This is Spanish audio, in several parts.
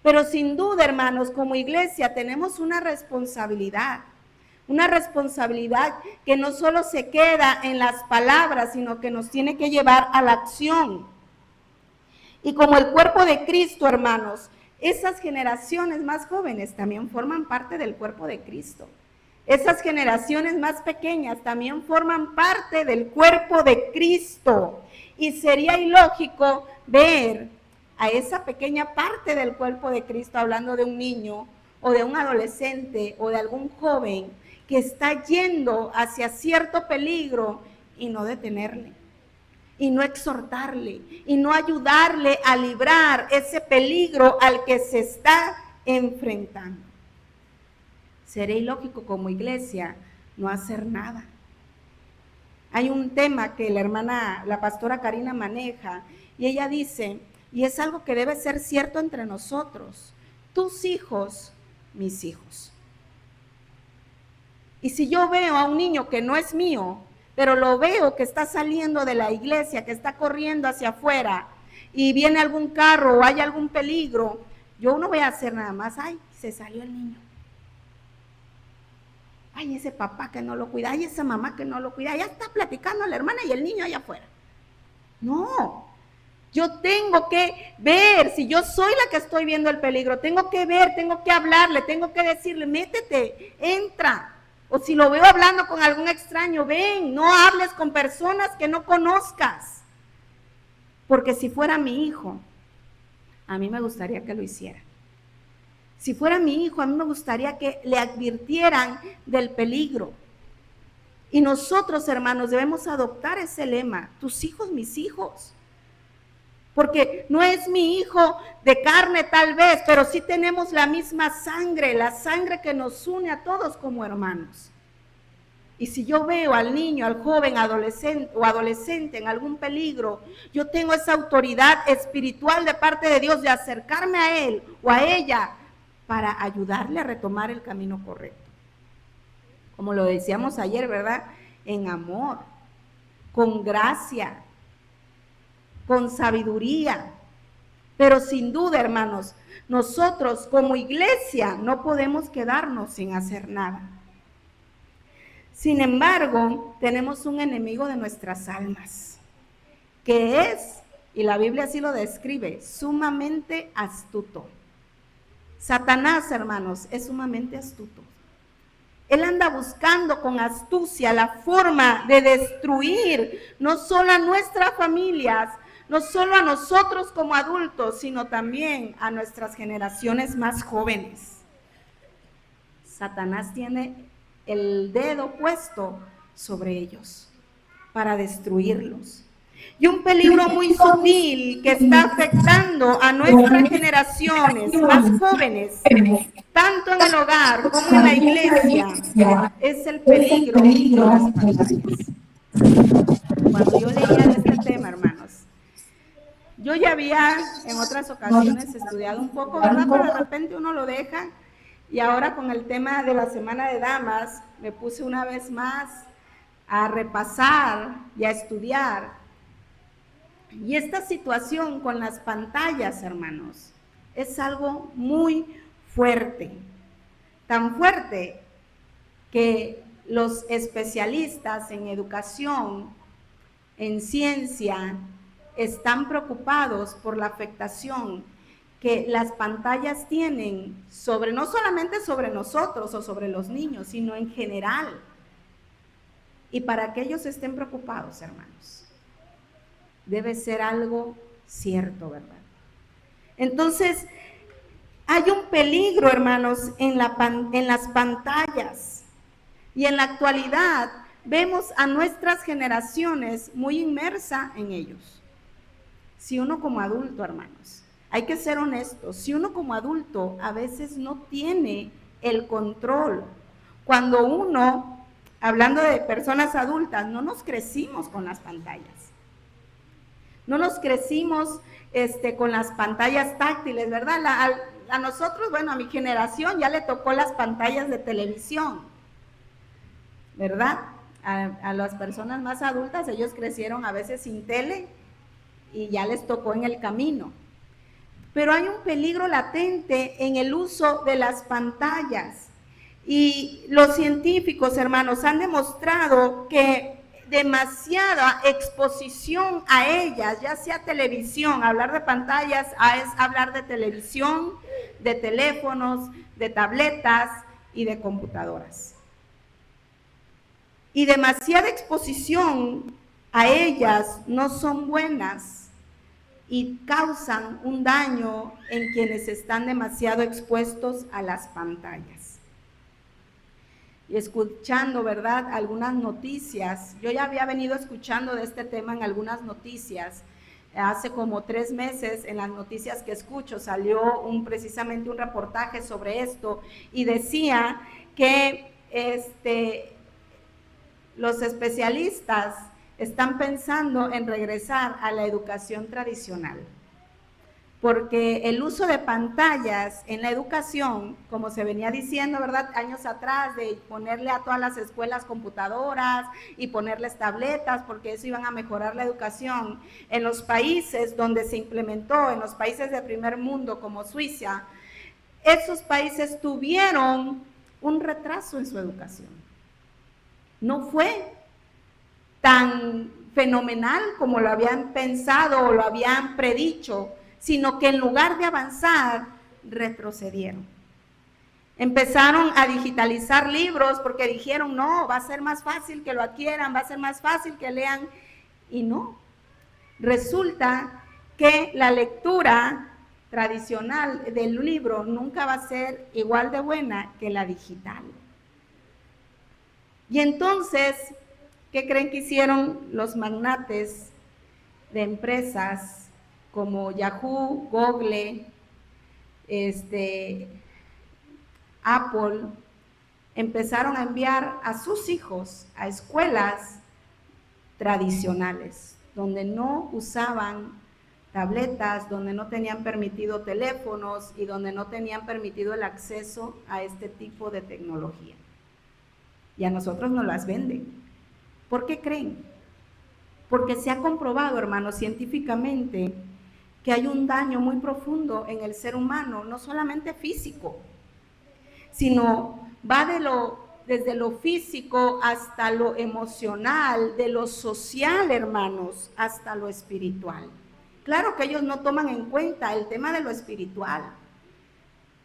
Pero sin duda, hermanos, como iglesia tenemos una responsabilidad que no solo se queda en las palabras, sino que nos tiene que llevar a la acción. Y como el cuerpo de Cristo, hermanos, esas generaciones más jóvenes también forman parte del cuerpo de Cristo. Esas generaciones más pequeñas también forman parte del cuerpo de Cristo. Y sería ilógico ver a esa pequeña parte del cuerpo de Cristo, hablando de un niño o de un adolescente o de algún joven que está yendo hacia cierto peligro y no detenerle, y no exhortarle, y no ayudarle a librar ese peligro al que se está enfrentando. Sería ilógico como iglesia no hacer nada. Hay un tema que la pastora Karina maneja, y ella dice, y es algo que debe ser cierto entre nosotros: tus hijos, mis hijos. Y si yo veo a un niño que no es mío, pero lo veo que está saliendo de la iglesia, que está corriendo hacia afuera, y viene algún carro o hay algún peligro, yo no voy a hacer nada más, ay, se salió el niño. Ay, ese papá que no lo cuida, ay, esa mamá que no lo cuida, ya está platicando a la hermana y el niño allá afuera. No, yo tengo que ver, si yo soy la que estoy viendo el peligro, tengo que ver, tengo que hablarle, tengo que decirle, métete, entra. O si lo veo hablando con algún extraño, ven, no hables con personas que no conozcas. Porque si fuera mi hijo, a mí me gustaría que lo hiciera. Si fuera mi hijo, a mí me gustaría que le advirtieran del peligro. Y nosotros, hermanos, debemos adoptar ese lema: tus hijos, mis hijos. Porque no es mi hijo de carne tal vez, pero sí tenemos la misma sangre, la sangre que nos une a todos como hermanos. Y si yo veo al niño, al joven, adolescente en algún peligro, yo tengo esa autoridad espiritual de parte de Dios de acercarme a él o a ella para ayudarle a retomar el camino correcto. Como lo decíamos ayer, ¿verdad? En amor, con gracia, con sabiduría. Pero sin duda, hermanos, nosotros como iglesia no podemos quedarnos sin hacer nada. Sin embargo, tenemos un enemigo de nuestras almas, que es, y la Biblia así lo describe, sumamente astuto. Satanás, hermanos, es sumamente astuto. Él anda buscando con astucia la forma de destruir no solo a nuestras familias, no solo a nosotros como adultos, sino también a nuestras generaciones más jóvenes. Satanás tiene el dedo puesto sobre ellos para destruirlos. Y un peligro muy sutil que está afectando a nuestras generaciones más jóvenes, tanto en el hogar como en la iglesia, es el peligro de las pantallas. Cuando yo leía de este tema, hermanos, yo ya había en otras ocasiones estudiado un poco, ¿verdad? Pero de repente uno lo deja, y ahora con el tema de la Semana de Damas, me puse una vez más a repasar y a estudiar. Y esta situación con las pantallas, hermanos, es algo muy fuerte. Tan fuerte que los especialistas en educación, en ciencia, están preocupados por la afectación que las pantallas tienen sobre, no solamente sobre nosotros o sobre los niños, sino en general. Y para que ellos estén preocupados, hermanos, debe ser algo cierto, ¿verdad? Entonces, hay un peligro, hermanos, en las pantallas. Y en la actualidad vemos a nuestras generaciones muy inmersas en ellos. Si uno como adulto, hermanos, hay que ser honestos, si uno como adulto a veces no tiene el control, cuando uno, hablando de personas adultas, no nos crecimos con las pantallas. No nos crecimos con las pantallas táctiles, ¿verdad? A nosotros, bueno, a mi generación ya le tocó las pantallas de televisión, ¿verdad? A las personas más adultas, ellos crecieron a veces sin tele y ya les tocó en el camino. pero hay un peligro latente en el uso de las pantallas. Y los científicos, hermanos, han demostrado que demasiada exposición a ellas, ya sea televisión, hablar de pantallas es hablar de televisión, de teléfonos, de tabletas y de computadoras. Y demasiada exposición a ellas no son buenas y causan un daño en quienes están demasiado expuestos a las pantallas. Y escuchando, ¿verdad?, algunas noticias, yo ya había venido escuchando de este tema en algunas noticias. Hace como 3 meses en las noticias que escucho salió precisamente un reportaje sobre esto y decía que los especialistas están pensando en regresar a la educación tradicional, porque el uso de pantallas en la educación, como se venía diciendo, ¿verdad?, años atrás, de ponerle a todas las escuelas computadoras y ponerles tabletas, porque eso iban a mejorar la educación. En los países donde se implementó, en los países de primer mundo como Suiza, esos países tuvieron un retraso en su educación. No fue tan fenomenal como lo habían pensado o lo habían predicho, sino que en lugar de avanzar, retrocedieron. Empezaron a digitalizar libros porque dijeron, no, va a ser más fácil que lo adquieran, va a ser más fácil que lean, y no. Resulta que la lectura tradicional del libro nunca va a ser igual de buena que la digital. Y entonces, ¿qué creen que hicieron los magnates de empresas como Yahoo, Google, Apple? Empezaron a enviar a sus hijos a escuelas tradicionales, donde no usaban tabletas, donde no tenían permitido teléfonos y donde no tenían permitido el acceso a este tipo de tecnología. Y a nosotros nos las venden. ¿Por qué creen? Porque se ha comprobado, hermanos, científicamente, que hay un daño muy profundo en el ser humano, no solamente físico, sino va desde lo físico hasta lo emocional, de lo social, hermanos, hasta lo espiritual. Claro que ellos no toman en cuenta el tema de lo espiritual,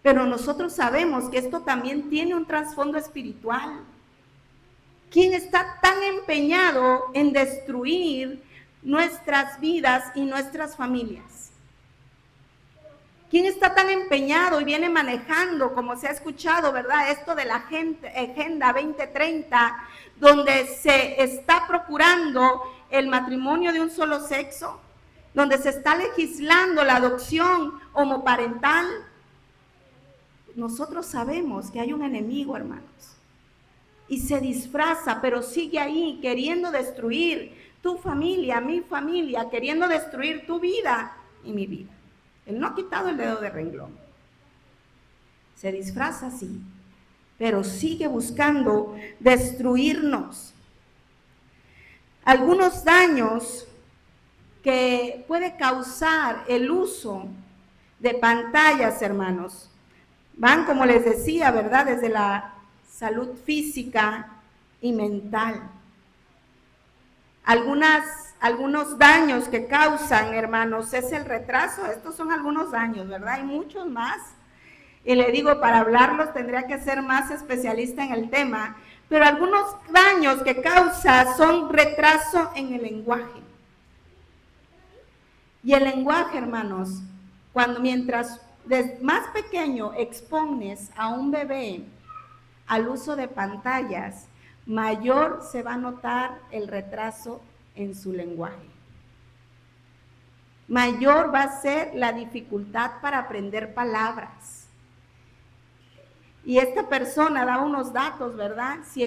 pero nosotros sabemos que esto también tiene un trasfondo espiritual. ¿Quién está tan empeñado en destruir nuestras vidas y nuestras familias? ¿Quién está tan empeñado y viene manejando, como se ha escuchado, ¿verdad?, esto de la Agenda 2030, donde se está procurando el matrimonio de un solo sexo, donde se está legislando la adopción homoparental? Nosotros sabemos que hay un enemigo, hermanos, y se disfraza, pero sigue ahí queriendo destruir tu familia, mi familia, queriendo destruir tu vida y mi vida. Él no ha quitado el dedo de renglón. Se disfraza así, pero sigue buscando destruirnos. Algunos daños que puede causar el uso de pantallas, hermanos, van, como les decía, ¿verdad?, desde la salud física y mental. Algunos daños que causan, hermanos, es el retraso. Estos son algunos daños, ¿verdad? Hay muchos más. Y le digo, para hablarlos tendría que ser más especialista en el tema. Pero algunos daños que causa son retraso en el lenguaje. Y el lenguaje, hermanos, mientras desde más pequeño expones a un bebé al uso de pantallas, mayor se va a notar el retraso en su lenguaje. Mayor va a ser la dificultad para aprender palabras. Y esta persona da unos datos, ¿verdad? Si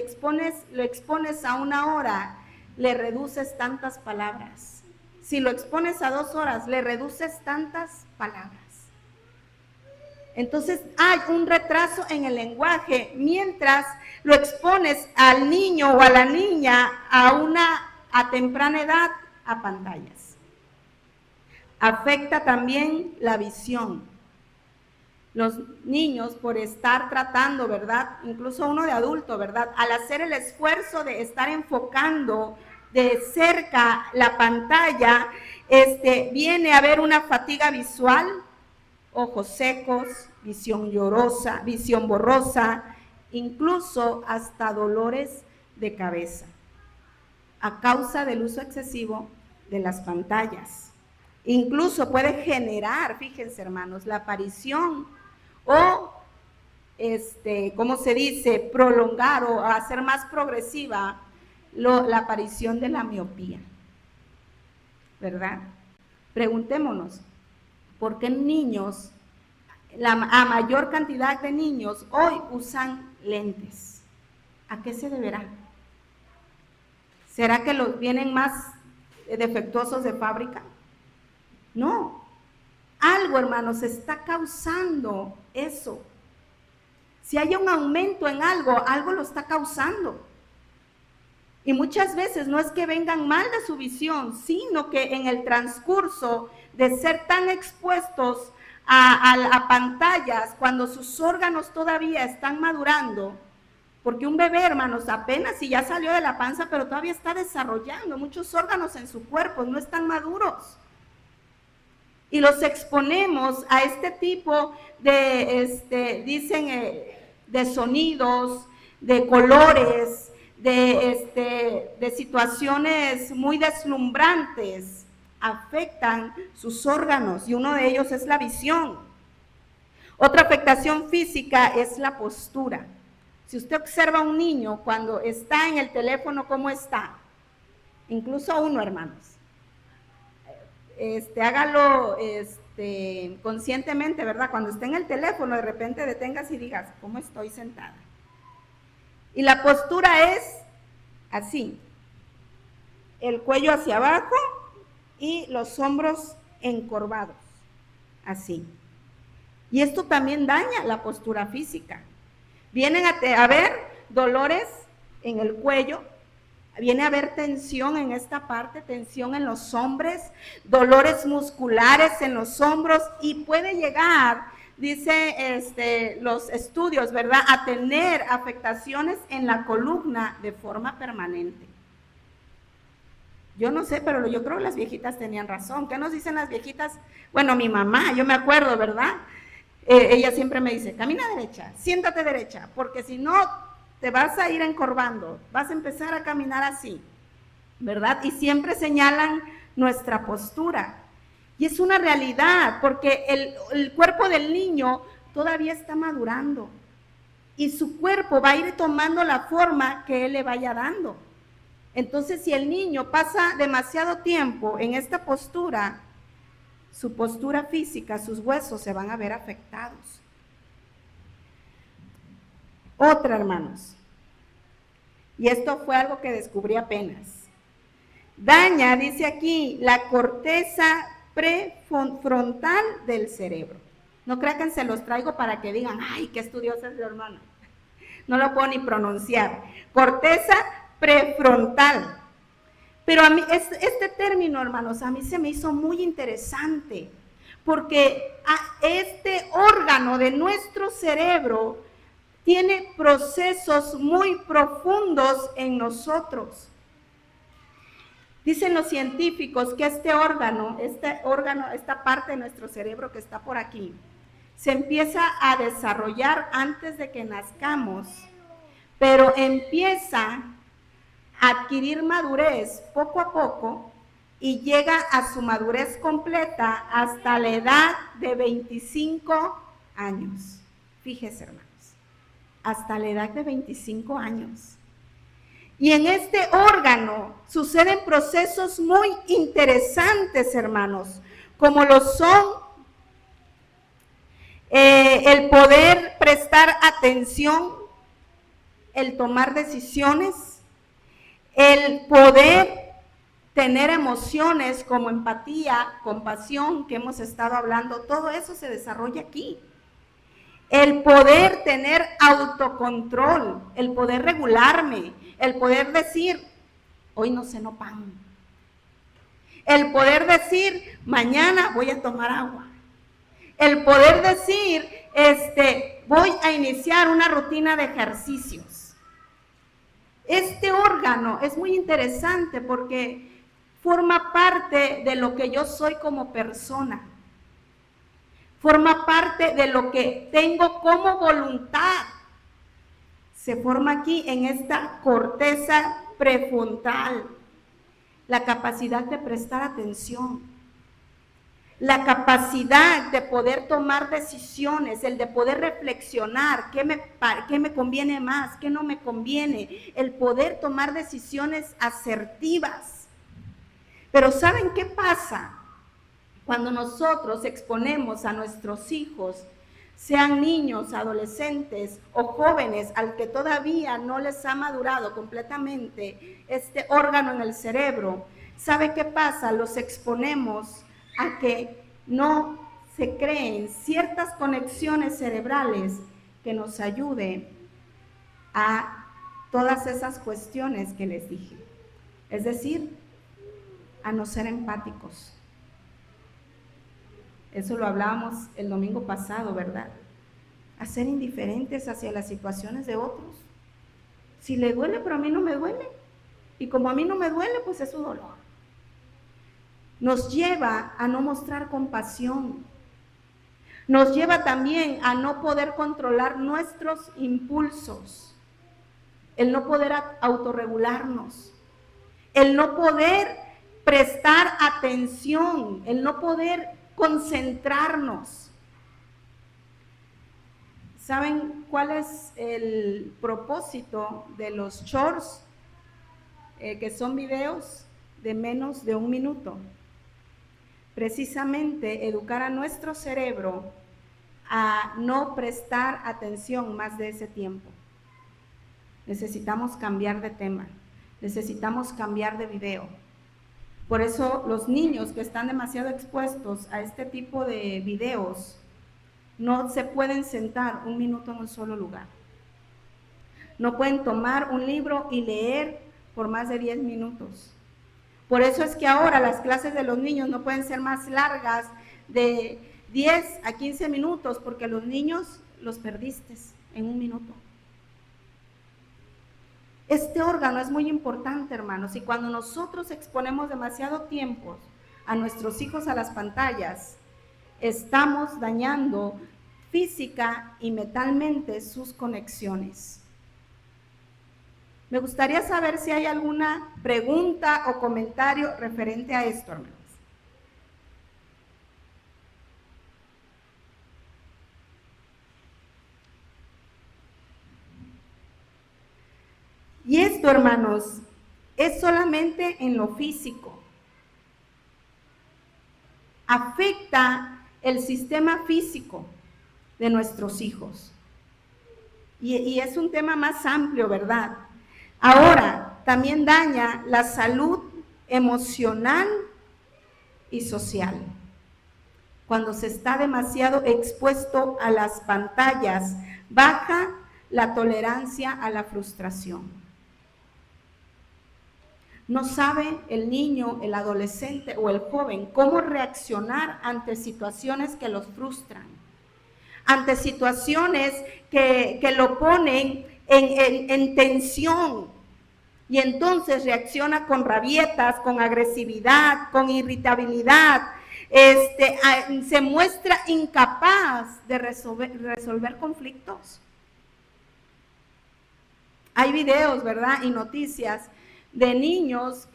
lo expones a 1 hora, le reduces tantas palabras. Si lo expones a 2 horas, le reduces tantas palabras. Entonces hay un retraso en el lenguaje mientras lo expones al niño o a la niña a temprana edad a pantallas. Afecta también la visión. Los niños, por estar tratando, ¿verdad? Incluso uno de adulto, ¿verdad? Al hacer el esfuerzo de estar enfocando de cerca la pantalla, viene a haber una fatiga visual, ojos secos, visión borrosa, incluso hasta dolores de cabeza, a causa del uso excesivo de las pantallas. Incluso puede generar, fíjense hermanos, la aparición o, ¿cómo se dice?, prolongar o hacer más progresiva la aparición de la miopía, ¿verdad? Preguntémonos, ¿por qué niños, a mayor cantidad de niños hoy usan lentes? ¿A qué se deberá? ¿Será que los vienen más defectuosos de fábrica? No. Algo, hermanos, está causando eso. Si hay un aumento en algo, algo lo está causando. Y muchas veces no es que vengan mal de su visión, sino que en el transcurso de ser tan expuestos a pantallas, cuando sus órganos todavía están madurando, porque un bebé, hermanos, apenas si ya salió de la panza, pero todavía está desarrollando, muchos órganos en su cuerpo no están maduros. Y los exponemos a este tipo de, de sonidos, de colores, de situaciones muy deslumbrantes, afectan sus órganos y uno de ellos es la visión. Otra afectación física es la postura. Si usted observa a un niño cuando está en el teléfono, ¿cómo está? Incluso uno, hermanos. Hágalo conscientemente, ¿verdad? Cuando esté en el teléfono, de repente detengas y digas, ¿cómo estoy sentada? Y la postura es así, el cuello hacia abajo y los hombros encorvados, así. Y esto también daña la postura física. Vienen a haber dolores en el cuello, viene a haber tensión en esta parte, tensión en los hombros, dolores musculares en los hombros y puede llegar, dice los estudios, ¿verdad?, a tener afectaciones en la columna de forma permanente. Yo no sé, pero yo creo que las viejitas tenían razón. ¿Qué nos dicen las viejitas? Bueno, mi mamá, yo me acuerdo, ¿verdad? Ella siempre me dice, camina derecha, siéntate derecha, porque si no te vas a ir encorvando, vas a empezar a caminar así, ¿verdad? Y siempre señalan nuestra postura. Y es una realidad, porque el cuerpo del niño todavía está madurando y su cuerpo va a ir tomando la forma que él le vaya dando. Entonces, si el niño pasa demasiado tiempo en esta postura, su postura física, sus huesos se van a ver afectados. Otra, hermanos, y esto fue algo que descubrí apenas. Daña, dice aquí, la corteza prefrontal del cerebro. No crean que se los traigo para que digan, ay, qué estudiosa es la hermana. No lo puedo ni pronunciar. Corteza prefrontal. Pero a mí, este término, hermanos, a mí se me hizo muy interesante, porque este órgano de nuestro cerebro tiene procesos muy profundos en nosotros. Dicen los científicos que esta parte de nuestro cerebro que está por aquí, se empieza a desarrollar antes de que nazcamos, pero empieza a adquirir madurez poco a poco y llega a su madurez completa hasta la edad de 25 años. Fíjese, hermanos, hasta la edad de 25 años. Y en este órgano suceden procesos muy interesantes, hermanos, como lo son el poder prestar atención, el tomar decisiones, el poder tener emociones como empatía, compasión, que hemos estado hablando, todo eso se desarrolla aquí. El poder tener autocontrol, el poder regularme, el poder decir, hoy no ceno pan. El poder decir, mañana voy a tomar agua. El poder decir, voy a iniciar una rutina de ejercicios. Este órgano es muy interesante porque forma parte de lo que yo soy como persona. Forma parte de lo que tengo como voluntad. Se forma aquí en esta corteza prefrontal. La capacidad de prestar atención. La capacidad de poder tomar decisiones, el de poder reflexionar, qué me conviene más, qué no me conviene, el poder tomar decisiones asertivas. Pero ¿saben qué pasa? Cuando nosotros exponemos a nuestros hijos, sean niños, adolescentes o jóvenes, al que todavía no les ha madurado completamente este órgano en el cerebro, ¿sabe qué pasa? Los exponemos a que no se creen ciertas conexiones cerebrales que nos ayuden a todas esas cuestiones que les dije. Es decir, a no ser empáticos. Eso lo hablábamos el domingo pasado, ¿verdad? A ser indiferentes hacia las situaciones de otros. Si le duele, pero a mí no me duele. Y como a mí no me duele, pues es su dolor. Nos lleva a no mostrar compasión. Nos lleva también a no poder controlar nuestros impulsos. El no poder autorregularnos. El no poder prestar atención. El no poder concentrarnos. ¿Saben cuál es el propósito de los shorts? Que son videos de menos de 1 minuto. Precisamente educar a nuestro cerebro a no prestar atención más de ese tiempo. Necesitamos cambiar de tema, necesitamos cambiar de video. Por eso los niños que están demasiado expuestos a este tipo de videos no se pueden sentar 1 minuto en un solo lugar. No pueden tomar un libro y leer por más de 10 minutos. Por eso es que ahora las clases de los niños no pueden ser más largas de 10 a 15 minutos, porque los niños los perdiste en 1 minuto. Este órgano es muy importante, hermanos, y cuando nosotros exponemos demasiado tiempo a nuestros hijos a las pantallas, estamos dañando física y mentalmente sus conexiones. Me gustaría saber si hay alguna pregunta o comentario referente a esto, hermanos. Y esto, hermanos, es solamente en lo físico. Afecta el sistema físico de nuestros hijos. Y es un tema más amplio, ¿verdad? Ahora, también daña la salud emocional y social. Cuando se está demasiado expuesto a las pantallas, baja la tolerancia a la frustración. No sabe el niño, el adolescente o el joven cómo reaccionar ante situaciones que los frustran, ante situaciones que lo ponen en tensión, y entonces reacciona con rabietas, con agresividad, con irritabilidad, se muestra incapaz de resolver conflictos. Hay videos, ¿verdad? Y noticias de niños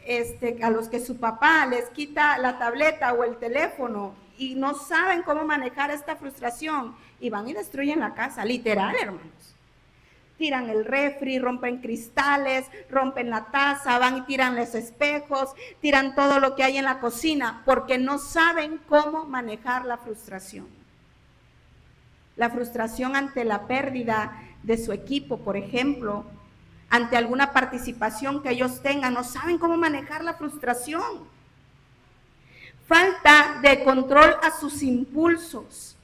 a los que su papá les quita la tableta o el teléfono y no saben cómo manejar esta frustración y van y destruyen la casa, literal, hermanos. Tiran el refri, rompen cristales, rompen la taza, van y tiran los espejos, tiran todo lo que hay en la cocina porque no saben cómo manejar la frustración. La frustración ante la pérdida de su equipo, por ejemplo, ante alguna participación que ellos tengan, no saben cómo manejar la frustración. Falta de control a sus impulsos.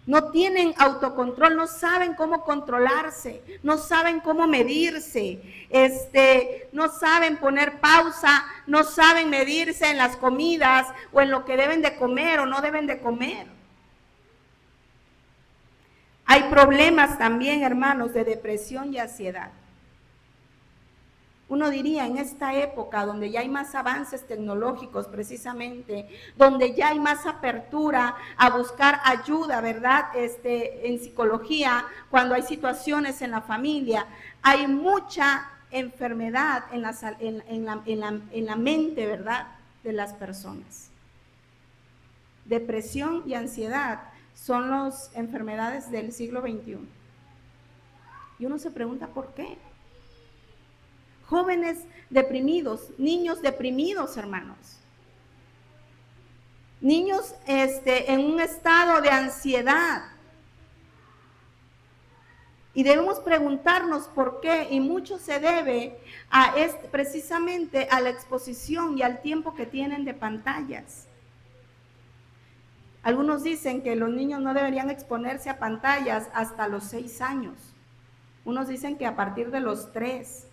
No tienen autocontrol, no saben cómo controlarse, no saben cómo medirse, no saben poner pausa, no saben medirse en las comidas o en lo que deben de comer o no deben de comer. Hay problemas también, hermanos, de depresión y ansiedad. Uno diría en esta época donde ya hay más avances tecnológicos precisamente, donde ya hay más apertura a buscar ayuda, ¿verdad? En psicología, cuando hay situaciones en la familia, hay mucha enfermedad en la mente, ¿verdad? De las personas. Depresión y ansiedad son las enfermedades del siglo XXI. Y uno se pregunta ¿por qué? Jóvenes deprimidos, niños deprimidos, hermanos. Niños en un estado de ansiedad. Y debemos preguntarnos por qué, y mucho se debe a precisamente a la exposición y al tiempo que tienen de pantallas. Algunos dicen que los niños no deberían exponerse a pantallas hasta los 6 años. Unos dicen que a partir de los 3.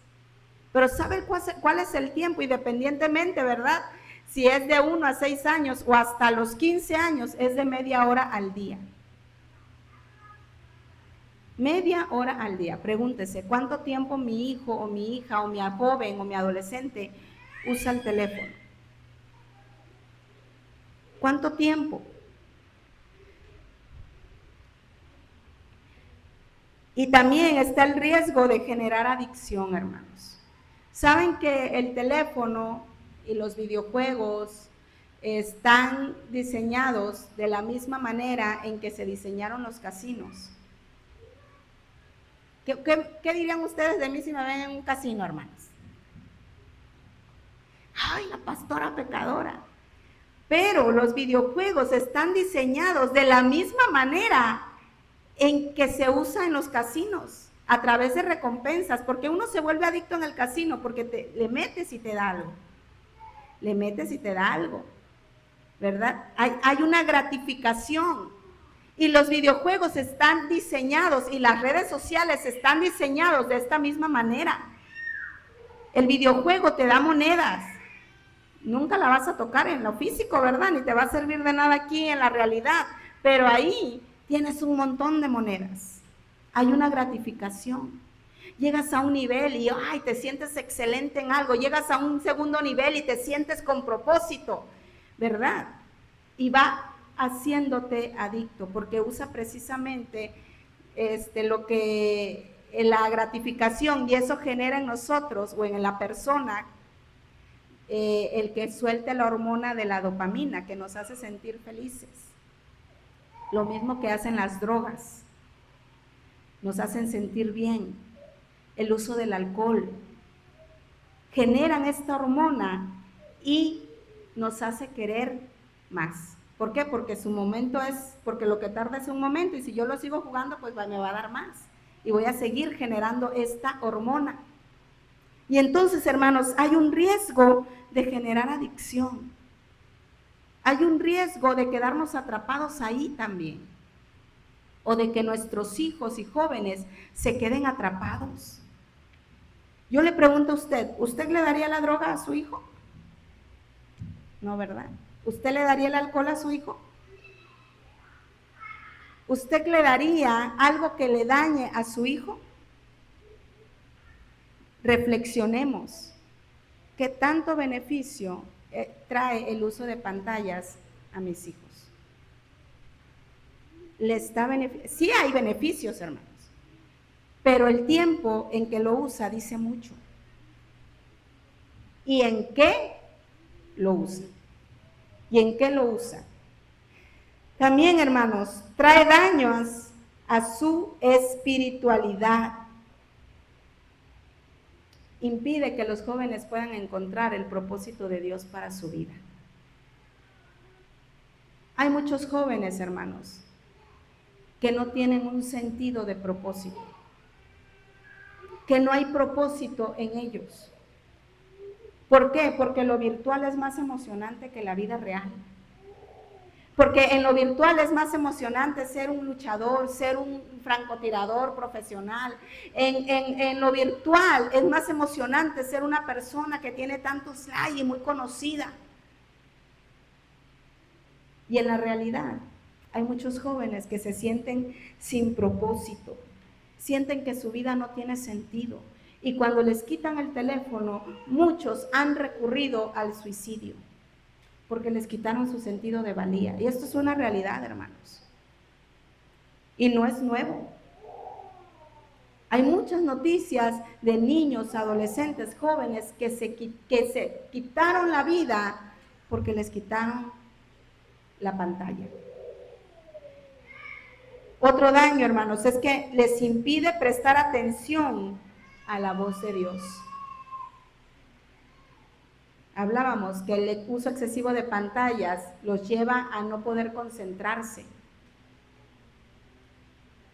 Pero ¿sabe cuál es el tiempo? Independientemente, ¿verdad? Si es de 1 a 6 años o hasta los 15 años, es de media hora al día. Media hora al día. Pregúntese, ¿cuánto tiempo mi hijo o mi hija o mi joven o mi adolescente usa el teléfono? ¿Cuánto tiempo? Y también está el riesgo de generar adicción, hermanos. Saben que el teléfono y los videojuegos están diseñados de la misma manera en que se diseñaron los casinos. ¿Qué dirían ustedes de mí si me ven en un casino, hermanos? ¡Ay, la pastora pecadora! Pero los videojuegos están diseñados de la misma manera en que se usa en los casinos, a través de recompensas, porque uno se vuelve adicto en el casino, porque le metes y te da algo. Le metes y te da algo, ¿verdad? Hay una gratificación. Y los videojuegos están diseñados y las redes sociales están diseñados de esta misma manera. El videojuego te da monedas. Nunca la vas a tocar en lo físico, ¿verdad? Ni te va a servir de nada aquí en la realidad. Pero ahí tienes un montón de monedas. Hay una gratificación. Llegas a un nivel y ay, te sientes excelente en algo. Llegas a un segundo nivel y te sientes con propósito, ¿verdad? Y va haciéndote adicto, porque usa precisamente lo que la gratificación, y eso genera en nosotros o en la persona el que suelte la hormona de la dopamina, que nos hace sentir felices. Lo mismo que hacen las drogas, nos hacen sentir bien. El uso del alcohol generan esta hormona y nos hace querer más. ¿Por qué? Porque su momento es, porque lo que tarda es un momento, y si yo lo sigo jugando, pues me va a dar más y voy a seguir generando esta hormona. Y entonces, hermanos, hay un riesgo de generar adicción. Hay un riesgo de quedarnos atrapados ahí también, o de que nuestros hijos y jóvenes se queden atrapados. Yo le pregunto a ¿usted le daría la droga a su hijo? No, ¿verdad? ¿Usted le daría el alcohol a su hijo? ¿Usted le daría algo que le dañe a su hijo? Reflexionemos. ¿Qué tanto beneficio trae el uso de pantallas a mis hijos? Sí hay beneficios, hermanos, pero el tiempo en que lo usa dice mucho. ¿Y en qué lo usa? ¿Y en qué lo usa? También, hermanos, trae daños a su espiritualidad. Impide que los jóvenes puedan encontrar el propósito de Dios para su vida. Hay muchos jóvenes, hermanos, que no tienen un sentido de propósito, que no hay propósito en ellos. ¿Por qué? Porque lo virtual es más emocionante que la vida real. Porque en lo virtual es más emocionante ser un luchador, ser un francotirador profesional. En lo virtual es más emocionante ser una persona que tiene tantos likes y muy conocida. Y en la realidad hay muchos jóvenes que se sienten sin propósito, sienten que su vida no tiene sentido. Y cuando les quitan el teléfono, muchos han recurrido al suicidio, porque les quitaron su sentido de valía. Y esto es una realidad, hermanos. Y no es nuevo. Hay muchas noticias de niños, adolescentes, jóvenes que se quitaron la vida porque les quitaron la pantalla. Otro daño, hermanos, es que les impide prestar atención a la voz de Dios. Hablábamos que el uso excesivo de pantallas los lleva a no poder concentrarse.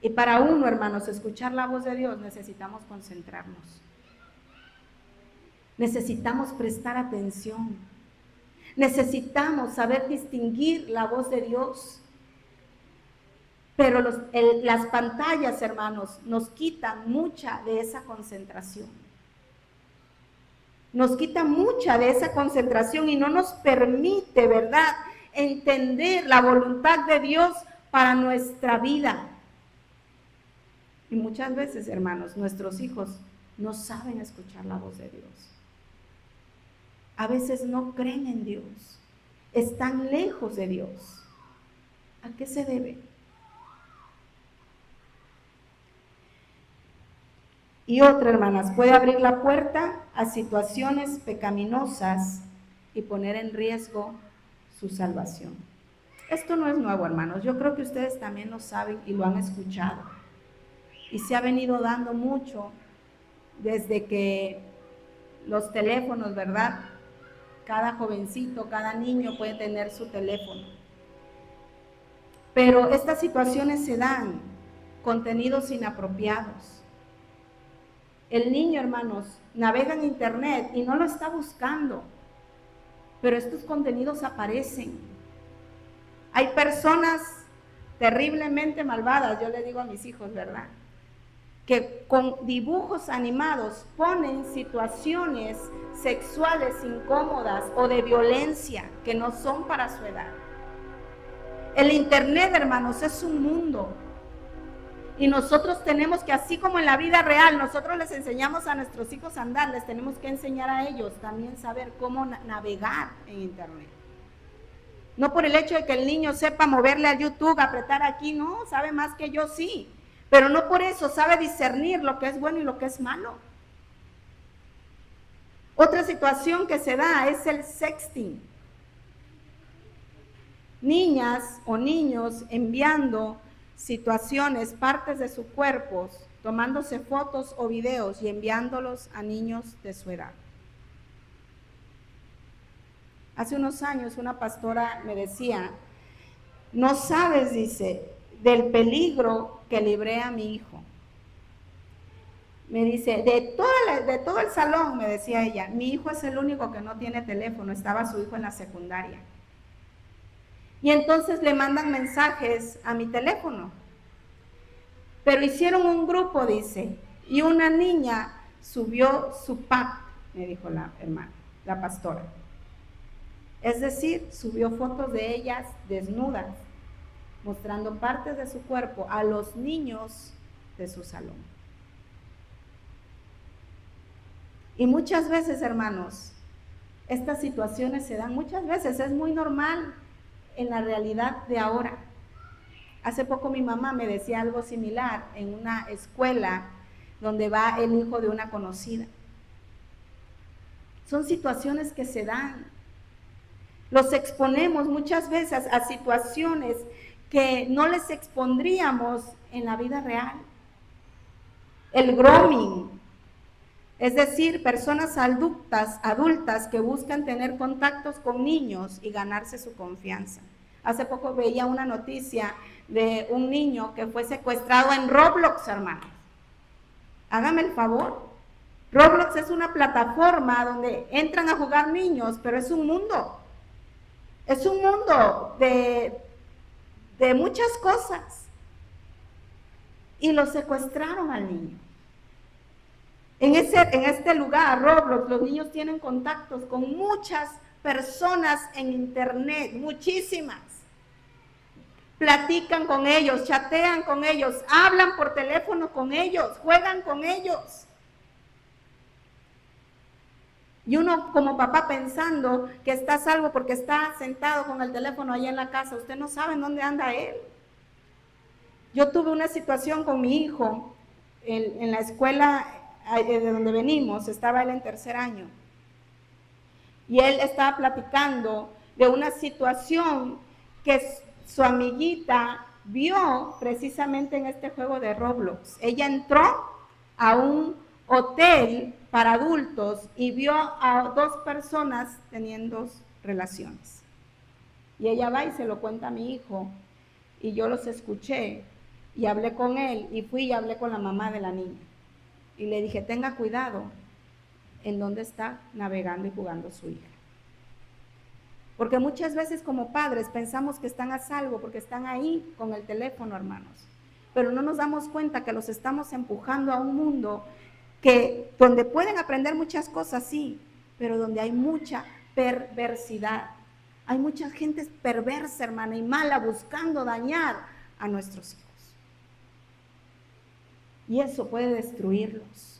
Y para uno, hermanos, escuchar la voz de Dios necesitamos concentrarnos. Necesitamos prestar atención. Necesitamos saber distinguir la voz de Dios. Pero las pantallas, hermanos, nos quitan mucha de esa concentración. Nos quita mucha de esa concentración y no nos permite, ¿verdad?, entender la voluntad de Dios para nuestra vida. Y muchas veces, hermanos, nuestros hijos no saben escuchar la voz de Dios. A veces no creen en Dios. Están lejos de Dios. ¿A qué se debe? Y otra, hermanas, puede abrir la puerta a situaciones pecaminosas y poner en riesgo su salvación. Esto no es nuevo, hermanos. Yo creo que ustedes también lo saben y lo han escuchado. Y se ha venido dando mucho desde que los teléfonos, ¿verdad? Cada jovencito, cada niño puede tener su teléfono. Pero estas situaciones se dan, contenidos inapropiados. El niño, hermanos, navega en internet y no lo está buscando, pero estos contenidos aparecen. Hay personas terriblemente malvadas, yo le digo a mis hijos, ¿verdad?, que con dibujos animados ponen situaciones sexuales incómodas o de violencia que no son para su edad. El internet, hermanos, es un mundo. Y nosotros tenemos que, así como en la vida real, nosotros les enseñamos a nuestros hijos a andar, les tenemos que enseñar a ellos también saber cómo navegar en internet. No por el hecho de que el niño sepa moverle a YouTube, apretar aquí, no, sabe más que yo, sí. Pero no por eso sabe discernir lo que es bueno y lo que es malo. Otra situación que se da es el sexting. Niñas o niños enviando situaciones, partes de sus cuerpos, tomándose fotos o videos y enviándolos a niños de su edad. Hace unos años una pastora me decía, no sabes, dice, del peligro que libré a mi hijo. Me dice, de todo el salón, me decía ella, mi hijo es el único que no tiene teléfono, estaba su hijo en la secundaria. Y entonces le mandan mensajes a mi teléfono. Pero hicieron un grupo, dice, y una niña subió su pack, me dijo la hermana, la pastora. Es decir, subió fotos de ellas desnudas, mostrando partes de su cuerpo a los niños de su salón. Y muchas veces, hermanos, estas situaciones se dan, muchas veces es muy normal en la realidad de ahora. Hace poco mi mamá me decía algo similar en una escuela donde va el hijo de una conocida. Son situaciones que se dan. Los exponemos muchas veces a situaciones que no les expondríamos en la vida real. El grooming, es decir, personas adultas que buscan tener contactos con niños y ganarse su confianza. Hace poco veía una noticia de un niño que fue secuestrado en Roblox, hermanos. Hágame el favor. Roblox es una plataforma donde entran a jugar niños, pero es un mundo. Es un mundo de de muchas cosas. Y lo secuestraron al niño. En este lugar, Roblox, los niños tienen contactos con muchas personas en internet, muchísimas. Platican con ellos, chatean con ellos, hablan por teléfono con ellos, juegan con ellos. Y uno como papá pensando que está a salvo porque está sentado con el teléfono allá en la casa, usted no sabe en dónde anda él. Yo tuve una situación con mi hijo en la escuela de donde venimos, estaba él en tercer año. Y él estaba platicando de una situación que su amiguita vio precisamente en este juego de Roblox. Ella entró a un hotel para adultos y vio a dos personas teniendo relaciones. Y ella va y se lo cuenta a mi hijo, y yo los escuché, y hablé con él, y fui y hablé con la mamá de la niña. Y le dije, tenga cuidado en dónde está navegando y jugando su hija. Porque muchas veces como padres pensamos que están a salvo porque están ahí con el teléfono, hermanos. Pero no nos damos cuenta que los estamos empujando a un mundo donde pueden aprender muchas cosas, sí, pero donde hay mucha perversidad. Hay mucha gente perversa, hermana, y mala, buscando dañar a nuestros hijos. Y eso puede destruirlos.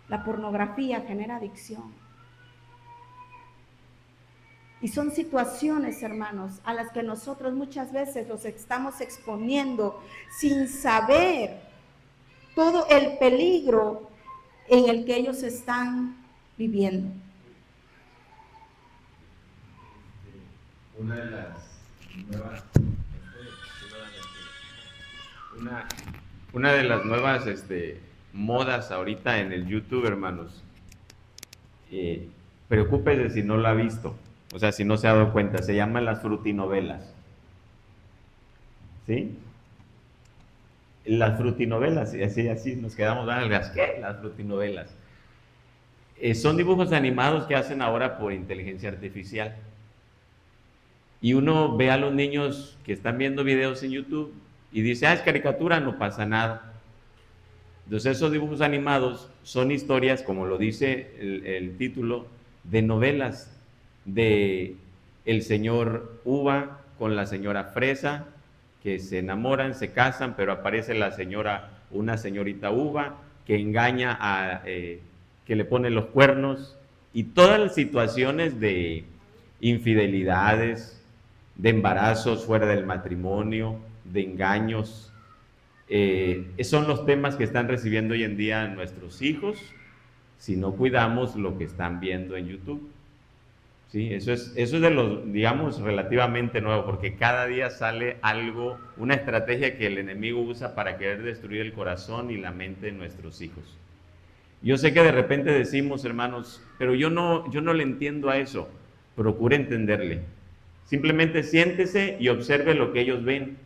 La pornografía genera adicción. Y son situaciones, hermanos, a las que nosotros muchas veces los estamos exponiendo sin saber todo el peligro en el que ellos están viviendo. Una de las nuevas, una de las nuevas modas ahorita en el YouTube, hermanos, preocúpese si no lo ha visto, o sea, si no se ha dado cuenta, se llaman las frutinovelas. ¿Sí? Las frutinovelas, así nos quedamos algas. ¿Qué? Las frutinovelas. Son dibujos animados que hacen ahora por inteligencia artificial. Y uno ve a los niños que están viendo videos en YouTube y dice, es caricatura, no pasa nada. Entonces esos dibujos animados son historias, como lo dice el título, de novelas de el señor Uva con la señora Fresa, que se enamoran, se casan, pero aparece una señorita Uva que engaña que le pone los cuernos, y todas las situaciones de infidelidades, de embarazos fuera del matrimonio, de engaños. Son los temas que están recibiendo hoy en día nuestros hijos si no cuidamos lo que están viendo en YouTube. ¿Sí? Eso es de los, digamos, relativamente nuevo, porque cada día sale algo, una estrategia que el enemigo usa para querer destruir el corazón y la mente de nuestros hijos. Yo sé que de repente decimos, hermanos, pero yo no le entiendo a eso. Procure entenderle. Simplemente siéntese y observe lo que ellos ven.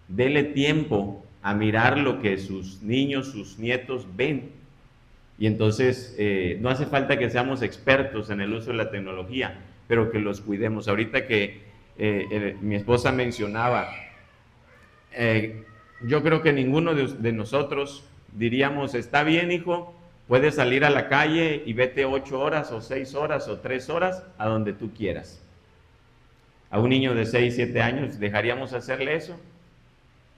Dele tiempo a mirar lo que sus niños, sus nietos ven. Y entonces no hace falta que seamos expertos en el uso de la tecnología, pero que los cuidemos. Ahorita que mi esposa mencionaba, yo creo que ninguno de nosotros diríamos, está bien, hijo, puedes salir a la calle y vete 8 horas o 6 horas o 3 horas a donde tú quieras. A un niño de 6, 7 años, ¿dejaríamos hacerle eso?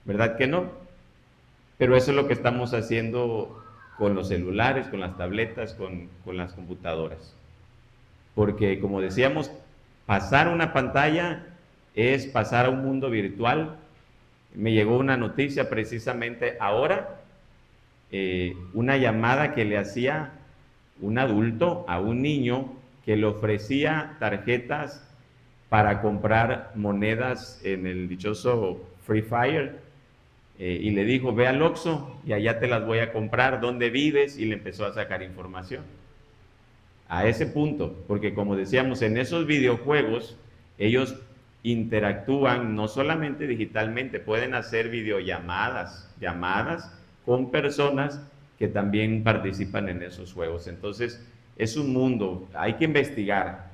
¿Verdad que no? Pero eso es lo que estamos haciendo con los celulares, con las tabletas, con las computadoras. Porque, como decíamos, pasar una pantalla es pasar a un mundo virtual. Me llegó una noticia precisamente ahora, una llamada que le hacía un adulto a un niño que le ofrecía tarjetas para comprar monedas en el dichoso Free Fire, y le dijo, ve al Oxxo y allá te las voy a comprar, ¿dónde vives? Y le empezó a sacar información. A ese punto, porque como decíamos, en esos videojuegos ellos interactúan no solamente digitalmente, pueden hacer videollamadas, llamadas con personas que también participan en esos juegos. Entonces es un mundo, hay que investigar.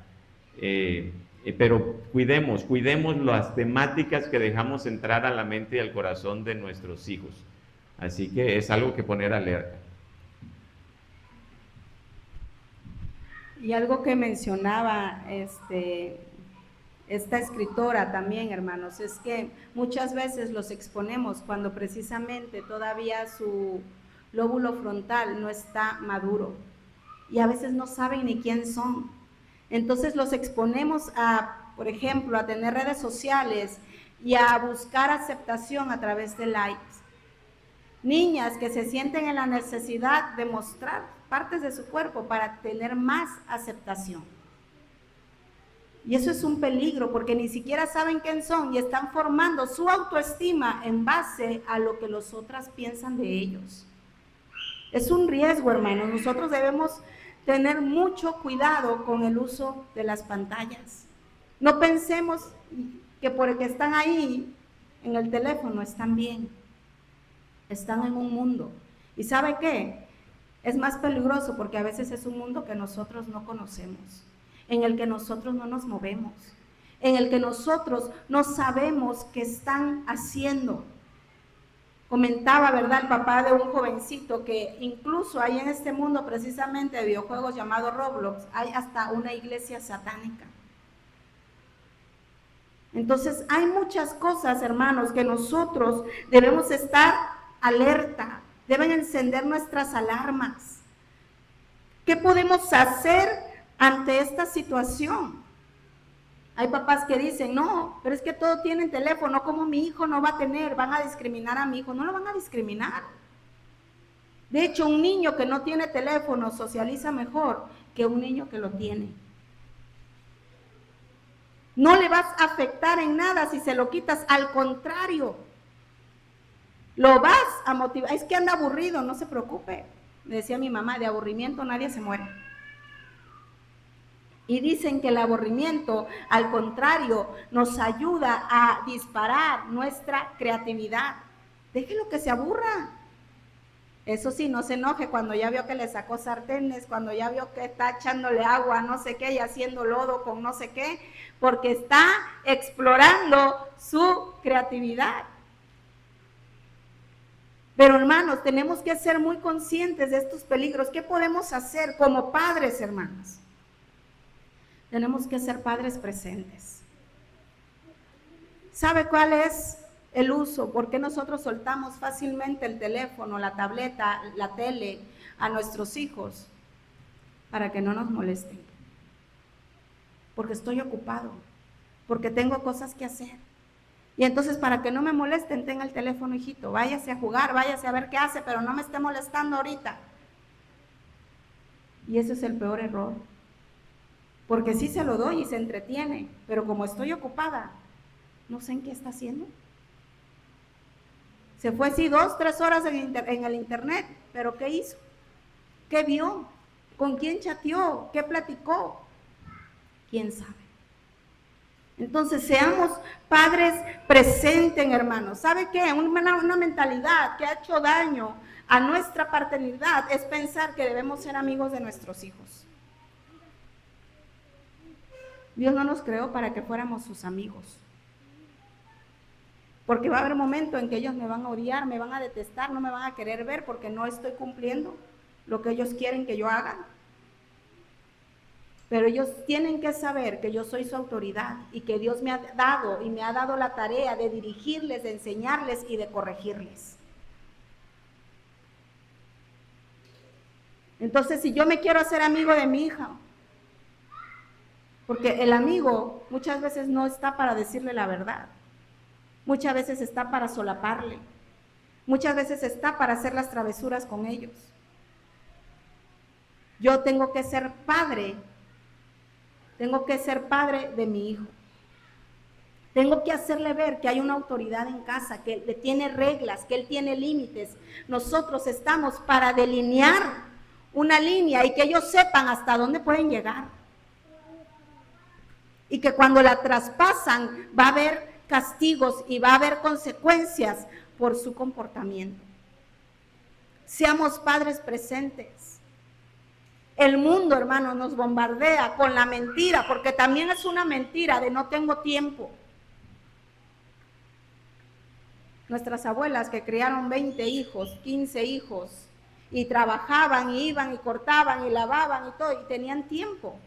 Pero cuidemos las temáticas que dejamos entrar a la mente y al corazón de nuestros hijos. Así que es algo que poner alerta. Y algo que mencionaba esta escritora también, hermanos, es que muchas veces los exponemos cuando precisamente todavía su lóbulo frontal no está maduro y a veces no saben ni quién son. Entonces los exponemos a, por ejemplo, a tener redes sociales y a buscar aceptación a través de likes. Niñas que se sienten en la necesidad de mostrar partes de su cuerpo para tener más aceptación. Y eso es un peligro porque ni siquiera saben quién son y están formando su autoestima en base a lo que los otros piensan de ellos. Es un riesgo, hermanos. Nosotros debemos tener mucho cuidado con el uso de las pantallas. No pensemos que porque están ahí en el teléfono están bien. Están en un mundo. ¿Y sabe qué? Es más peligroso porque a veces es un mundo que nosotros no conocemos, en el que nosotros no nos movemos, en el que nosotros no sabemos qué están haciendo. Comentaba, ¿verdad?, el papá de un jovencito que incluso hay en este mundo precisamente de videojuegos llamado Roblox, hay hasta una iglesia satánica. Entonces hay muchas cosas, hermanos, que nosotros debemos estar alerta, deben encender nuestras alarmas. ¿Qué podemos hacer ante esta situación? Hay papás que dicen, no, pero es que todos tienen teléfono, ¿cómo mi hijo no va a tener? Van a discriminar a mi hijo. No lo van a discriminar. De hecho, un niño que no tiene teléfono socializa mejor que un niño que lo tiene. No le vas a afectar en nada si se lo quitas, al contrario. Lo vas a motivar. Es que anda aburrido, no se preocupe. Me decía mi mamá, de aburrimiento nadie se muere. Y dicen que el aburrimiento, al contrario, nos ayuda a disparar nuestra creatividad. Déjelo que se aburra. Eso sí, no se enoje cuando ya vio que le sacó sartenes, cuando ya vio que está echándole agua, no sé qué, y haciendo lodo con no sé qué, porque está explorando su creatividad. Pero hermanos, tenemos que ser muy conscientes de estos peligros. ¿Qué podemos hacer como padres, hermanos? Tenemos que ser padres presentes. ¿Sabe cuál es el uso? ¿Por qué nosotros soltamos fácilmente el teléfono, la tableta, la tele a nuestros hijos? Para que no nos molesten. Porque estoy ocupado, porque tengo cosas que hacer. Y entonces, para que no me molesten, tenga el teléfono, hijito, váyase a jugar, váyase a ver qué hace, pero no me esté molestando ahorita. Y ese es el peor error. Porque sí se lo doy y se entretiene, pero como estoy ocupada, no sé en qué está haciendo. Se fue así 2, 3 horas en el internet, pero ¿qué hizo? ¿Qué vio? ¿Con quién chateó? ¿Qué platicó? ¿Quién sabe? Entonces, seamos padres presentes, hermanos. ¿Sabe qué? Una mentalidad que ha hecho daño a nuestra paternidad es pensar que debemos ser amigos de nuestros hijos. Dios no nos creó para que fuéramos sus amigos. Porque va a haber un momento en que ellos me van a odiar, me van a detestar, no me van a querer ver porque no estoy cumpliendo lo que ellos quieren que yo haga. Pero ellos tienen que saber que yo soy su autoridad y que Dios me ha dado la tarea de dirigirles, de enseñarles y de corregirles. Entonces, si yo me quiero hacer amigo de mi hija, porque el amigo muchas veces no está para decirle la verdad, muchas veces está para solaparle, muchas veces está para hacer las travesuras con ellos. Yo tengo que ser padre de mi hijo. Tengo que hacerle ver que hay una autoridad en casa, que él tiene reglas, que él tiene límites. Nosotros estamos para delinear una línea y que ellos sepan hasta dónde pueden llegar. Y que cuando la traspasan va a haber castigos y va a haber consecuencias por su comportamiento. Seamos padres presentes. El mundo, hermano, nos bombardea con la mentira, porque también es una mentira de no tengo tiempo. Nuestras abuelas que criaron 20 hijos, 15 hijos, y trabajaban, y iban, y cortaban, y lavaban, y todo, y tenían tiempo.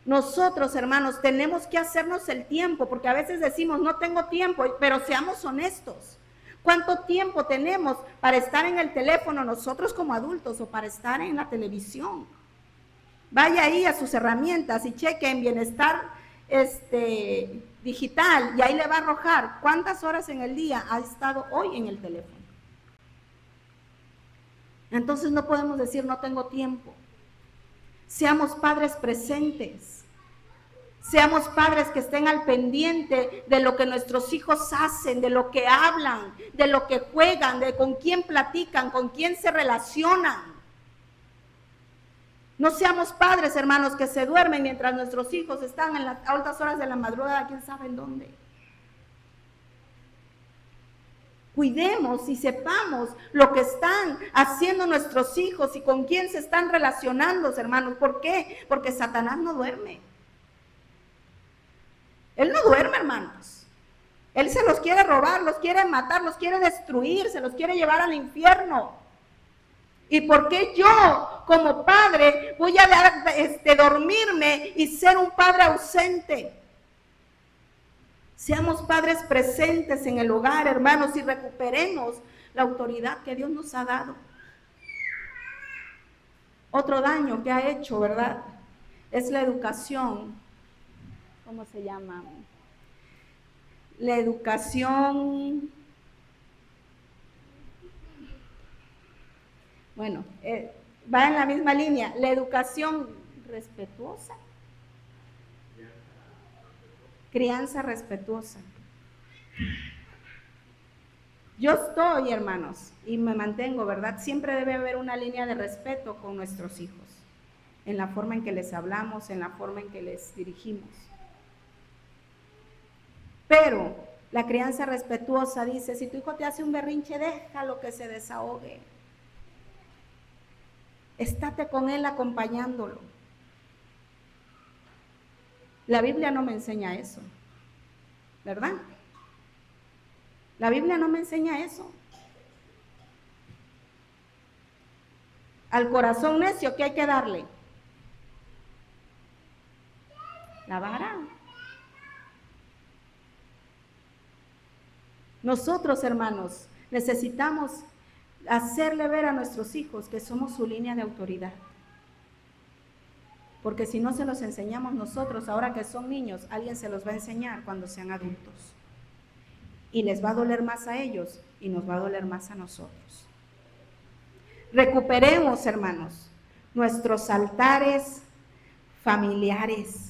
Nosotros, hermanos, tenemos que hacernos el tiempo, porque a veces decimos, no tengo tiempo, pero seamos honestos. ¿Cuánto tiempo tenemos para estar en el teléfono nosotros como adultos o para estar en la televisión? Vaya ahí a sus herramientas y cheque en bienestar digital y ahí le va a arrojar cuántas horas en el día ha estado hoy en el teléfono. Entonces no podemos decir no tengo tiempo. Seamos padres presentes. Seamos padres que estén al pendiente de lo que nuestros hijos hacen, de lo que hablan, de lo que juegan, de con quién platican, con quién se relacionan. No seamos padres, hermanos, que se duermen mientras nuestros hijos están en las altas horas de la madrugada, quién sabe en dónde. Cuidemos y sepamos lo que están haciendo nuestros hijos y con quién se están relacionando, hermanos. ¿Por qué? Porque Satanás no duerme. Él no duerme, hermanos. Él se los quiere robar, los quiere matar, los quiere destruir, se los quiere llevar al infierno. ¿Y por qué yo, como padre, voy a dormirme y ser un padre ausente? Seamos padres presentes en el hogar, hermanos, y recuperemos la autoridad que Dios nos ha dado. Otro daño que ha hecho, ¿verdad? Es la educación. ¿Cómo se llama? La educación, bueno, va en la misma línea, la educación respetuosa, crianza respetuosa. Yo estoy, hermanos, y me mantengo, ¿verdad? Siempre debe haber una línea de respeto con nuestros hijos, en la forma en que les hablamos, en la forma en que les dirigimos. Pero la crianza respetuosa dice, si tu hijo te hace un berrinche, déjalo que se desahogue. Estate con él acompañándolo. La Biblia no me enseña eso, ¿verdad? La Biblia no me enseña eso. Al corazón necio, ¿qué hay que darle? La vara. Nosotros, hermanos, necesitamos hacerle ver a nuestros hijos que somos su línea de autoridad. Porque si no se los enseñamos nosotros, ahora que son niños, alguien se los va a enseñar cuando sean adultos. Y les va a doler más a ellos y nos va a doler más a nosotros. Recuperemos, hermanos, nuestros altares familiares.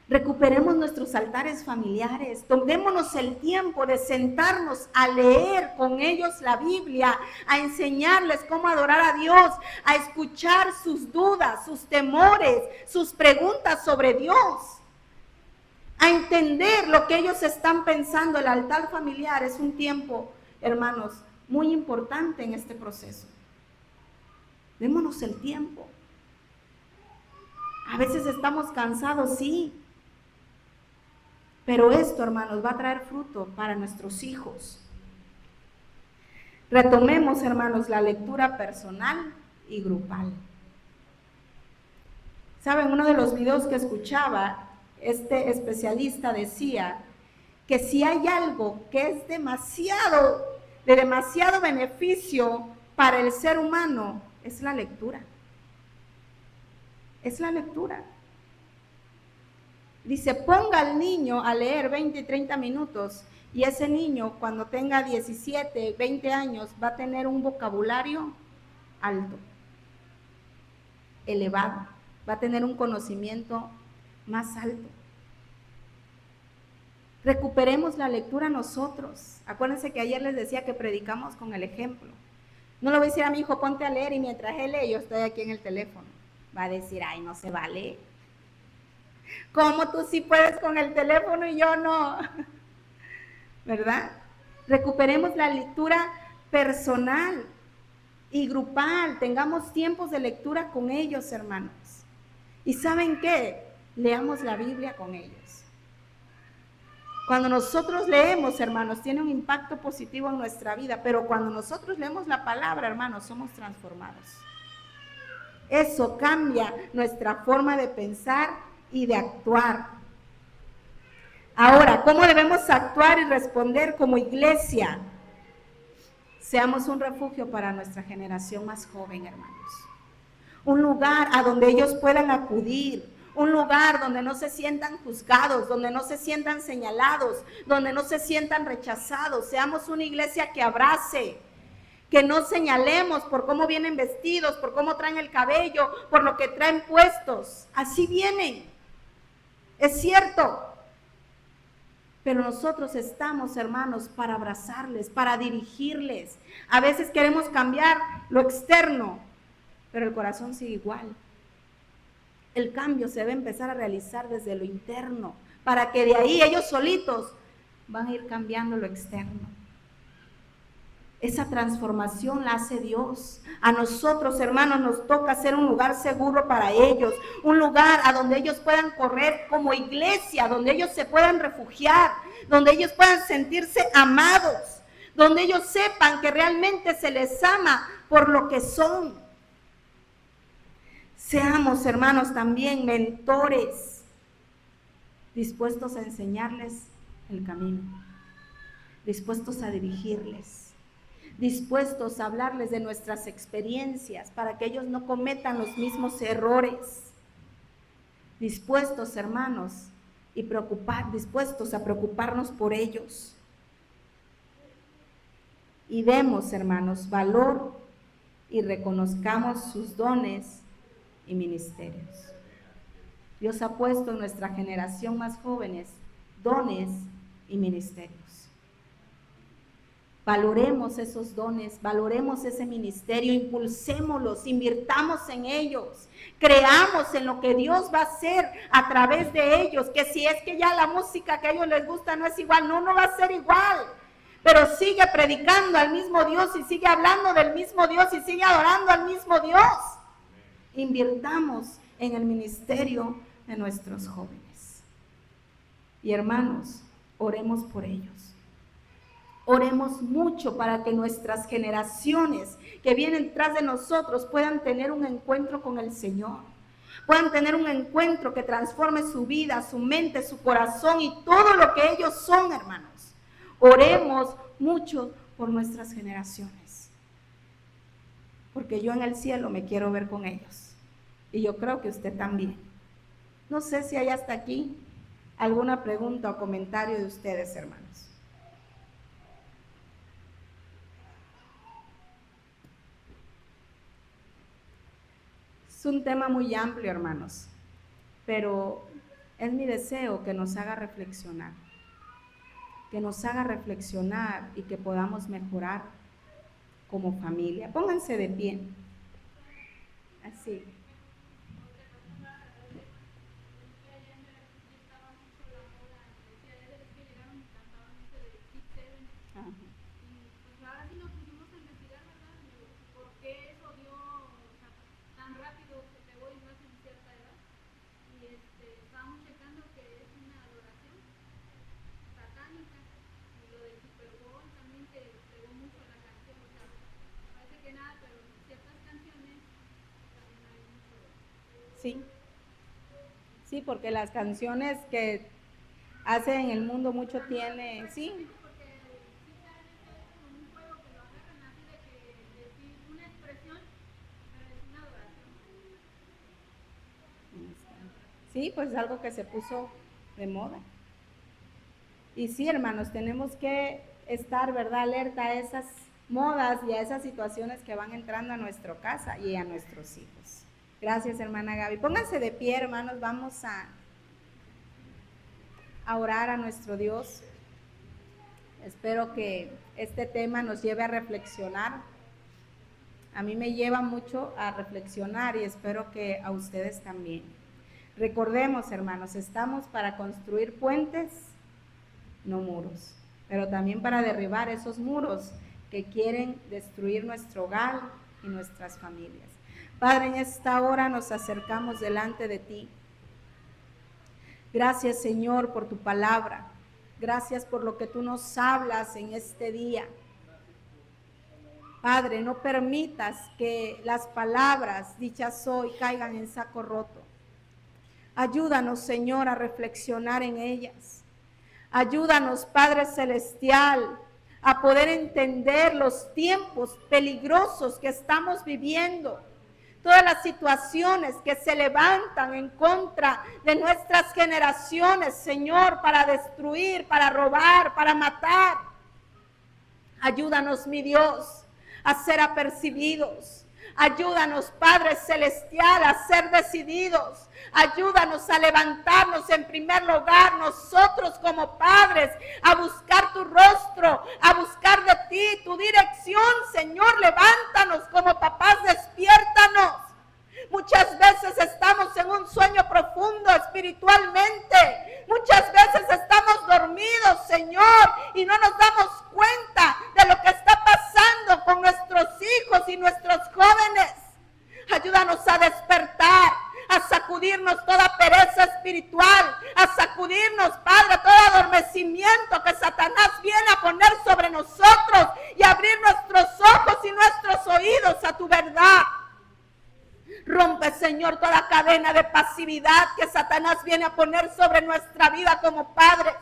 Recuperemos nuestros altares familiares, tomémonos el tiempo de sentarnos a leer con ellos la Biblia, a enseñarles cómo adorar a Dios, a escuchar sus dudas, sus temores, sus preguntas sobre Dios, a entender lo que ellos están pensando. El altar familiar es un tiempo, hermanos, muy importante en este proceso. Démonos el tiempo. A veces estamos cansados, sí. Pero esto, hermanos, va a traer fruto para nuestros hijos. Retomemos, hermanos, la lectura personal y grupal. ¿Saben? Uno de los videos que escuchaba, este especialista decía que si hay algo que es de demasiado beneficio para el ser humano, es la lectura. Es la lectura. Dice, ponga al niño a leer 20 y 30 minutos y ese niño cuando tenga 17, 20 años va a tener un vocabulario alto, elevado, va a tener un conocimiento más alto. Recuperemos la lectura nosotros. Acuérdense que ayer les decía que predicamos con el ejemplo. No le voy a decir a mi hijo, ponte a leer y mientras él lee yo estoy aquí en el teléfono. Va a decir, ay, no se vale. ¿Cómo tú sí puedes con el teléfono y yo no? ¿Verdad? Recuperemos la lectura personal y grupal, tengamos tiempos de lectura con ellos, hermanos. ¿Y saben qué? Leamos la Biblia con ellos. Cuando nosotros leemos, hermanos, tiene un impacto positivo en nuestra vida, pero cuando nosotros leemos la palabra, hermanos, somos transformados. Eso cambia nuestra forma de pensar y de actuar. Ahora, ¿cómo debemos actuar y responder como iglesia? Seamos un refugio para nuestra generación más joven, hermanos. Un lugar a donde ellos puedan acudir, un lugar donde no se sientan juzgados, donde no se sientan señalados, donde no se sientan rechazados. Seamos una iglesia que abrace, que no señalemos por cómo vienen vestidos, por cómo traen el cabello, por lo que traen puestos. Así vienen, es cierto. Pero nosotros estamos, hermanos, para abrazarles, para dirigirles. A veces queremos cambiar lo externo, pero el corazón sigue igual. El cambio se debe empezar a realizar desde lo interno, para que de ahí ellos solitos van a ir cambiando lo externo. Esa transformación la hace Dios. A nosotros, hermanos, nos toca ser un lugar seguro para ellos, un lugar a donde ellos puedan correr como iglesia, donde ellos se puedan refugiar, donde ellos puedan sentirse amados, donde ellos sepan que realmente se les ama por lo que son. Seamos, hermanos, también mentores, dispuestos a enseñarles el camino, dispuestos a dirigirles, dispuestos a hablarles de nuestras experiencias para que ellos no cometan los mismos errores. Dispuestos, hermanos, dispuestos a preocuparnos por ellos. Y demos, hermanos, valor y reconozcamos sus dones y ministerios. Dios ha puesto en nuestra generación más jóvenes dones y ministerios. Valoremos esos dones, valoremos ese ministerio, impulsémoslos, invirtamos en ellos, creamos en lo que Dios va a hacer a través de ellos, que si es que ya la música que a ellos les gusta no es igual, no va a ser igual, pero sigue predicando al mismo Dios y sigue hablando del mismo Dios y sigue adorando al mismo Dios. Invirtamos en el ministerio de nuestros jóvenes. Y hermanos, oremos por ellos. Oremos mucho para que nuestras generaciones que vienen tras de nosotros puedan tener un encuentro con el Señor, puedan tener un encuentro que transforme su vida, su mente, su corazón y todo lo que ellos son, hermanos. Oremos mucho por nuestras generaciones, porque yo en el cielo me quiero ver con ellos y yo creo que usted también. No sé si hay hasta aquí alguna pregunta o comentario de ustedes, hermanos. Es un tema muy amplio, hermanos, pero es mi deseo que nos haga reflexionar y que podamos mejorar como familia. Pónganse de pie, así. Sí, porque las canciones que hacen en el mundo mucho tiene, sí. Sí, pues es algo que se puso de moda. Y sí, hermanos, tenemos que estar, ¿verdad?, alerta a esas modas y a esas situaciones que van entrando a nuestra casa y a nuestros hijos. Gracias, hermana Gaby. Pónganse de pie, hermanos, vamos a orar a nuestro Dios. Espero que este tema nos lleve a reflexionar. A mí me lleva mucho a reflexionar y espero que a ustedes también. Recordemos, hermanos, estamos para construir puentes, no muros, pero también para derribar esos muros que quieren destruir nuestro hogar y nuestras familias. Padre, en esta hora nos acercamos delante de ti. Gracias, Señor, por tu palabra. Gracias por lo que tú nos hablas en este día. Padre, no permitas que las palabras dichas hoy caigan en saco roto. Ayúdanos, Señor, a reflexionar en ellas. Ayúdanos, Padre Celestial, a poder entender los tiempos peligrosos que estamos viviendo. Todas las situaciones que se levantan en contra de nuestras generaciones, Señor, para destruir, para robar, para matar. Ayúdanos, mi Dios, a ser apercibidos. Ayúdanos, Padre Celestial, a ser decididos. Ayúdanos a levantarnos en primer lugar nosotros como padres, a buscar tu rostro, a buscar de ti tu dirección, Señor. Levántanos como papás, despiértanos. Muchas veces estamos en un sueño profundo espiritualmente. Muchas veces estamos dormidos, Señor, y no nos damos cuenta de lo que está pasando con nuestros hijos y nuestros jóvenes. Ayúdanos a despertar, a sacudirnos toda pereza espiritual, a sacudirnos, Padre, todo adormecimiento que Satanás viene a poner sobre nosotros y abrir nuestros ojos y nuestros oídos a tu verdad. Rompe, Señor, toda cadena de pasividad que Satanás viene a poner sobre nuestra vida como padres.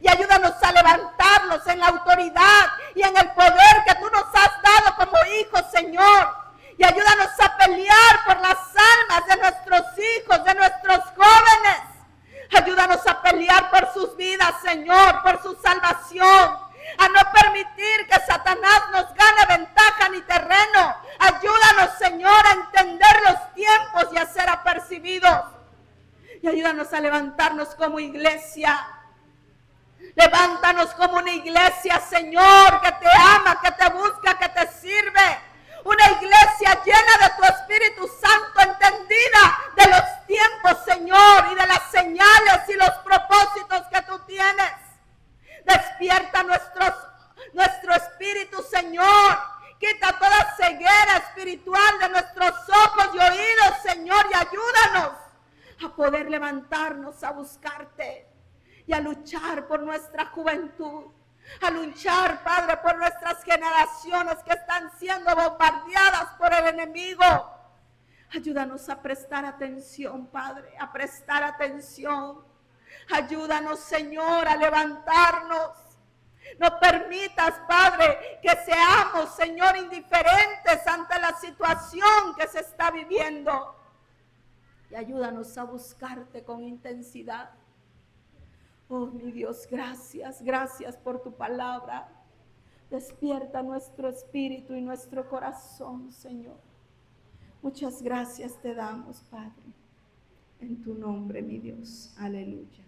Y ayúdanos a levantarnos en la autoridad y en el poder que tú nos has dado como hijos, Señor. Y ayúdanos a pelear por las almas de nuestros hijos, de nuestros jóvenes. Ayúdanos a pelear por sus vidas, Señor, por su salvación. A no permitir que Satanás nos gane ventaja ni terreno. Ayúdanos, Señor, a entender los tiempos y a ser apercibidos. Y ayúdanos a levantarnos como iglesia. Levántanos como una iglesia, Señor, que te ama, que te busca, que te sirve. Una iglesia llena de tu Espíritu Santo, entendida de los tiempos, Señor, y de las señales y los propósitos que tú tienes. Despierta nuestro espíritu, Señor. Quita toda ceguera espiritual de nuestros ojos y oídos, Señor, y ayúdanos a poder levantarnos a buscarte y a luchar por nuestra juventud. A luchar, Padre, por nuestras generaciones que están siendo bombardeadas por el enemigo. Ayúdanos a prestar atención, Padre, a prestar atención. Ayúdanos, Señor, a levantarnos. No permitas, Padre, que seamos, Señor, indiferentes ante la situación que se está viviendo. Y ayúdanos a buscarte con intensidad. Oh, mi Dios, gracias, gracias por tu palabra. Despierta nuestro espíritu y nuestro corazón, Señor. Muchas gracias te damos, Padre. En tu nombre, mi Dios. Aleluya.